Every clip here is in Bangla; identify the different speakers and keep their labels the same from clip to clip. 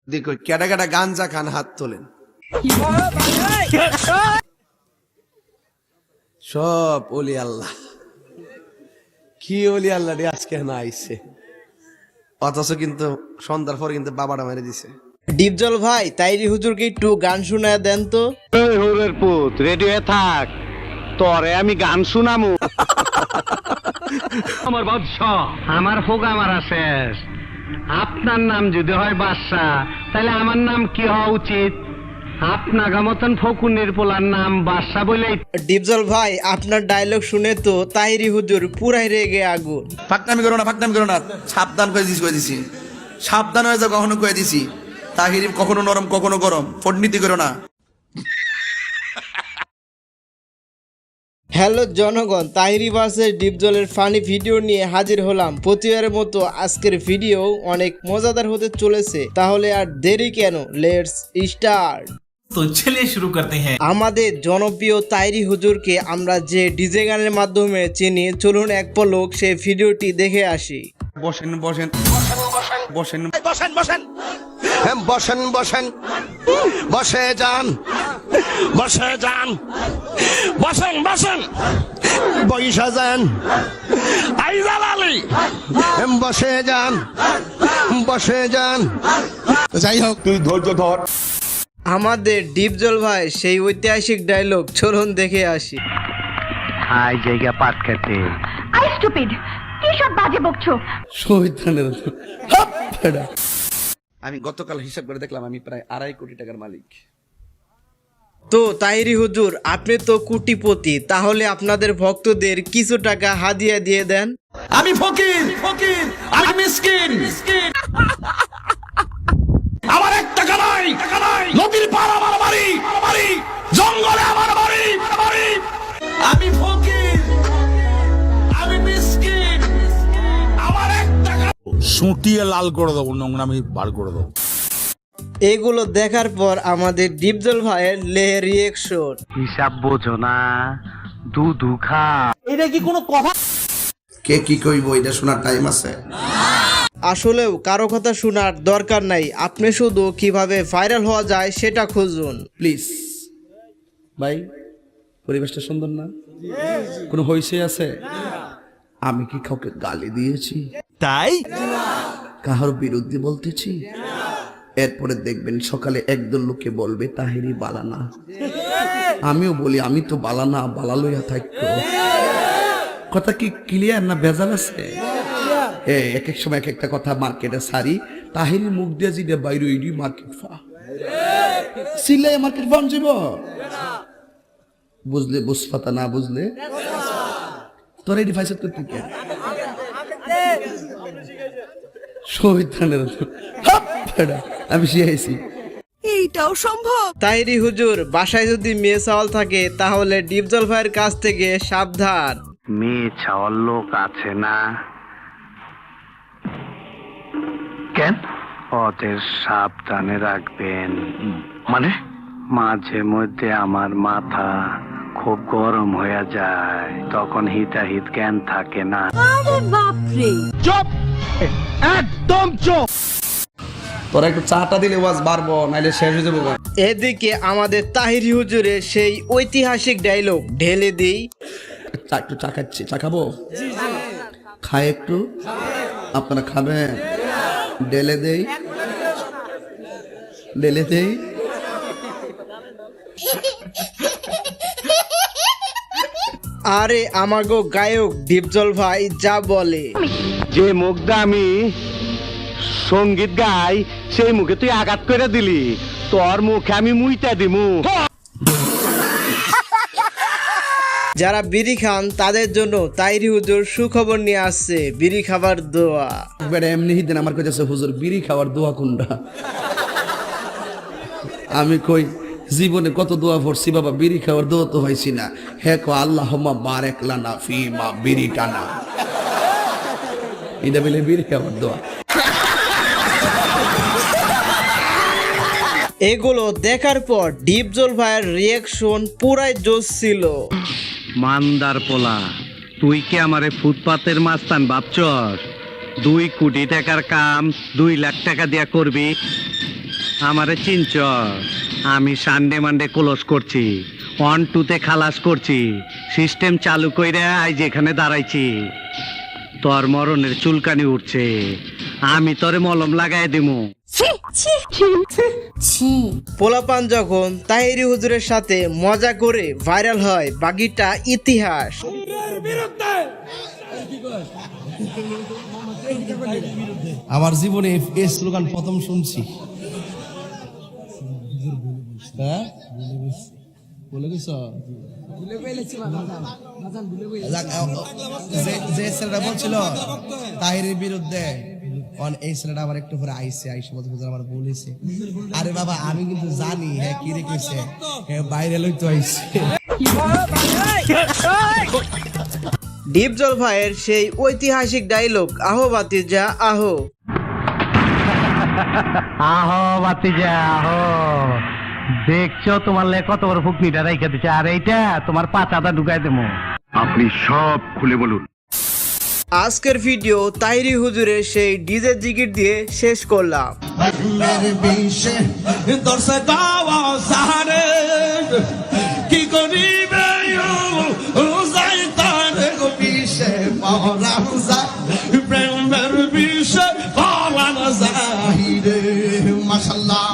Speaker 1: দেখো কেডা কেডা গাঞ্জা খান হাত তোলেন। সব ওলি আল্লাহ। কি ওলি আল্লাহ রে আজকে না আইছে, অথচ কিন্তু সন্ধ্যার পর কিন্তু বাবাটা মেরে দিছে।
Speaker 2: ডিপজল ভাই তাইরি হুজুরকে একটু গান শোনায় দেন তো।
Speaker 3: হুরের পুত রেডি হয়ে থাক, তোরে আমি গান শুনামু। আমার বাদশাহ, আমার হোগা মারা শেষ। আপনার নাম যদি হয় বাদশাহ, তাহলে আমার নাম কি হওয়া উচিত? আপনার মতন ফকুনের পোলার নাম বাদশাহ বলে।
Speaker 2: ডিপজল ভাই আপনার ডায়লগ শুনে তো তাইরি হুজুর পুরাই রেগে আগুন।
Speaker 1: ফাকনামি করো না, ফাকনামি করো না, সাবধান করে দিছি, সাবধান হয়ে যাও, কখনো কয়ে দিছি। তাহিরি কখনো নরম কখনো গরম, ফটনীতি করো না।
Speaker 2: হ্যালো জনগণ, তাহিরি ভার্সেস ডিপজলের ফানি ভিডিও নিয়ে হাজির হলাম। প্রতিবারের মতো আজকের ভিডিও অনেক মজাদার হতে চলেছে, তাহলে আর দেরি কেন, লেটস স্টার্ট।
Speaker 4: তো চলিয়ে শুরু করতে হ্যাঁ।
Speaker 2: আমাদের জনপ্রিয় তাইরি হুজুরকে আমরা যে ডিজে গানের মাধ্যমে চিনি, চলুন এক পলক সেই ভিডিওটি দেখে আসি।
Speaker 1: বসেন বসেন বসেন
Speaker 5: বসেন বসেন বসেন বসেন বসে যান, বসে যান, বসেন বসেন, বৈশা যান, আইজাল আলী বসে যান, বসে যান। যাই হোক, তুই ধৈর্য ধর।
Speaker 2: আমাদের ডিপজল ভাই সেই ঐতিহাসিক ডায়লগ চলুন দেখে আসি।
Speaker 3: হাই জায়গা পাট খেতে
Speaker 6: আই স্টুপিড, কি সব বাজে বকছো?
Speaker 1: শহীদানের আমি গতকাল হিসাব করে দেখলাম আমি প্রায় 2.5 কোটি টাকার মালিক।
Speaker 2: তো তাহিরি হুজুর আপনি তো কোটিপতি, তাহলে আপনাদের ভক্তদের কিছু টাকা হাদিয়া দিয়ে দেন।
Speaker 1: আমি ফকির, আমি মিসকিন। আমার 1 টাকা নাই, নদীর পার আমার বাড়ি, জঙ্গলে আমার বাড়ি। আমি ফকির, আমি মিসকিন, আমার 1 টাকা।
Speaker 7: সুটিয়ে লাল করে দেবো, নোংরামি বার করে দেবো।
Speaker 2: এগুলো দেখার পর আমাদের ডিপজল ভাইয়ের রিয়েকশন।
Speaker 3: হিসাব বোঝো না, দুধু খা।
Speaker 1: কে কি কইব এটা শোনার টাইম আছে?
Speaker 2: আসলেও কারো কথা শোনার দরকার নাই, আপনি শুধু কিভাবে ভাইরাল হওয়া যায় সেটা খুঁজুন।
Speaker 1: প্লিজ ভাই, পরিবেশটা সুন্দর না? কোনো হইছে আছে? আমি কি কাউকে গালি দিয়েছি?
Speaker 4: তাই
Speaker 1: কাহার বিরুদ্ধে বলতেছি? এরপরে দেখবেন সকালে একদল লোকে বলবে তাহিরি বালানা। আমিও বলি আমি তো বালানা, বালা লইয়া থাকতো। কথা কি ক্লিয়ার না ভেজাল আছে? এক এক সময় এক একটা কথা মার্কেটে সারি, তাহিরি মুখ দিয়ে যেটা বাইরে ওইডি মার্কেট ফা সিলাই মার্কেট ফান যাব। বুঝলে বুঝপাতা, না বুঝলে তোর এই ডিভাইস করতে কে শহীদানের আমি শিখাইছি।
Speaker 6: এইটাও সম্ভব?
Speaker 2: তাহিরি হুজুর বাসায় যদি মেয়ে চাওয়াল থাকে তাহলে ডিপজল ভাইয়ের কাছ থেকে সাবধান।
Speaker 3: মেয়ে ছাওয়ার লোক আছে না কেন? ওদের সাবধানে রাখবেন। মানে মাঝে মধ্যে আমার মাথা খুব গরম হয়ে যায়, তখন হিতাহিত জ্ঞান থাকে না।
Speaker 6: আরে বাপরে,
Speaker 3: চুপ, একদম চুপ।
Speaker 1: তোরা একটু চাটা দিলে ওয়াজ বাড়বো, নাইলে শেষ হয়ে যাবো।
Speaker 2: এদিকে আমাদের তাহিরি হুজুরের সেই ঐতিহাসিক ডায়লগ ঢেলে দিই।
Speaker 1: একটু চা খাচ্ছি, চা খাবো? খাই একটু, আপনারা খাবেন? ঢেলে দেই, ঢেলে দেই।
Speaker 2: আরে আমাগো গায়ক ডিপজল ভাই যা বলে।
Speaker 3: যে মুখটা আমি সঙ্গীত গাই, সেই মুখে তুই আঘাত করে দিলি, তোর মুখে আমি মুইটা দিমু।
Speaker 2: যারা বিড়ি খান তাদের জন্য তাহিরি হুজুর সুখবর নিয়ে আসছে, বিড়ি খাবার দোয়া।
Speaker 1: বেটা এমনি দিন আমার কাছে হুজুর বিড়ি খাওয়ার দোয়া কোনটা? আমি কই জীবনে কত দোয়া পড়ছি বাবা, বিড়ি খাওয়ার দোয়া তো হয়েছি না। হে কো আল্লাহুম্মা বারিক লানা ফিমা বিড়ি টানা, এটা বলে বিড়ি খাওয়ার দোয়া।
Speaker 2: এগুলো দেখার পর ডিপজল ভাইয়ের রিয়েকশন পুরাই জোশ ছিল।
Speaker 3: মান্দার পোলা, তুই কি আমারে ফুটপাতের মাস্তান ভাবছস? 2 কোটি টাকার কাম 2 লাখ টাকা দিয়া করবি? আমারে চিনচ? আমি সানডে মানডে ক্লোজ করছি, 1 2 খালাস করছি, সিস্টেম চালু কইরা আজ যেখানে দাঁড়াইছি। তোর মরণের চুলকানি উঠছে, আমি তোরে মলম লাগাই দিমু।
Speaker 2: পোলাপান যখন তাহিরি হুজুরের সাথে মজা করে ভাইরাল হয়, বাকিটা ইতিহাস।
Speaker 8: আমার জীবনে এই স্লোগান প্রথম শুনছি। হ্যাঁ বলে গেছ যে ছেলেটা বলছিল তাহিরের বিরুদ্ধে, এই ছেলেটা আবার একটু পরে আইসে আমার বলেছে, আরে বাবা আমি কিন্তু জানি হ্যাঁ কি রেখেছে, বাইরে লইতো আইসে।
Speaker 2: ডিপজল ভাইয়ের সেই ঐতিহাসিক ডায়লগ, আহো বাতিজা আহো।
Speaker 3: আহো বাতিজা আহো, দেখছো তোমার লে কত বড় ফুকনিটা রাইখা দিচ্ছে, আর এইটা তোমার পাচাটা ঢুকাই দেবো।
Speaker 5: আপনি সব খুলে বলুন।
Speaker 2: আজকের ভিডিও তাহিরি হুজুরের সেই ডিজে জিকির দিয়ে শেষ করলাম।
Speaker 8: কি করিবে প্রেমের বিষে মাশাআল্লাহ।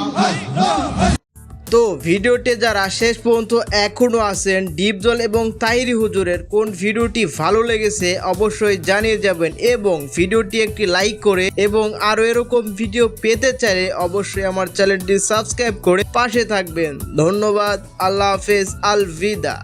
Speaker 2: তো ভিডিওটি যারা শেষ পর্যন্ত এখনো আছেন, ডিপজল এবং তাহিরি হুজুরের কোন ভিডিওটি ভালো লেগেছে অবশ্যই জানিয়ে যাবেন, এবং ভিডিওটি একটি লাইক করে এবং আরো এরকম ভিডিও পেতে চাইলে অবশ্যই আমার চ্যানেলটি সাবস্ক্রাইব করে পাশে থাকবেন। ধন্যবাদ, আল্লাহ হাফেজ, আলভিদা।